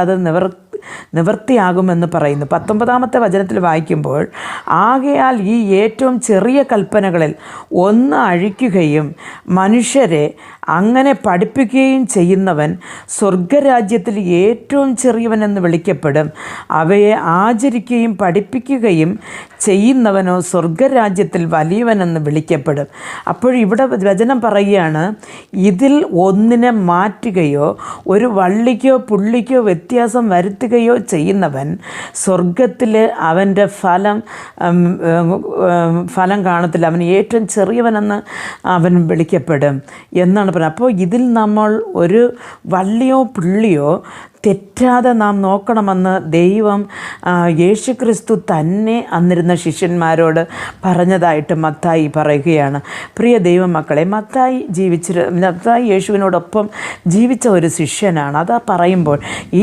അത് നിവൃത്തിയാകുമെന്ന് പറയുന്നു. 19 വചനത്തിൽ വായിക്കുമ്പോൾ, ആകയാൽ ഈ ഏറ്റവും ചെറിയ കൽപ്പനകളിൽ ഒന്ന് അഴിക്കുകയും മനുഷ്യരെ അങ്ങനെ പഠിപ്പിക്കുകയും ചെയ്യുന്നവൻ സ്വർഗരാജ്യത്തിൽ ഏറ്റവും ചെറിയവനെന്ന് വിളിക്കപ്പെടും. അവയെ ആചരിക്കുകയും പഠിപ്പിക്കുകയും ചെയ്യുന്നവനോ സ്വർഗരാജ്യത്തിൽ വലിയവനെന്ന് വിളിക്കപ്പെടും. അപ്പോഴിവിടെ വചനം പറയുകയാണ്, ഇതിൽ ഒന്നിനെ മാറ്റുകയോ ഒരു വള്ളിക്കോ പുള്ളിക്കോ വ്യത്യാസം വരുത്തുകയോ ചെയ്യുന്നവൻ സ്വർഗത്തിൽ അവൻ്റെ ഫലം കാണത്തില്ല, അവൻ ഏറ്റവും ചെറിയവനെന്ന് അവൻ വിളിക്കപ്പെടും എന്നാണ് പറയുന്നത്. അപ്പോൾ ഇതിൽ നമ്മൾ ഒരു വള്ളിയോ പുള്ളിയോ തെറ്റാതെ നാം നോക്കണമെന്ന് ദൈവം യേശുക്രിസ്തു തന്നെ അന്നിരുന്ന ശിഷ്യന്മാരോട് പറഞ്ഞതായിട്ട് മത്തായി പറയുകയാണ്. പ്രിയ ദൈവമക്കളെ, മത്തായി യേശുവിനോടൊപ്പം ജീവിച്ച ഒരു ശിഷ്യനാണ്. അതാ പറയുമ്പോൾ ഈ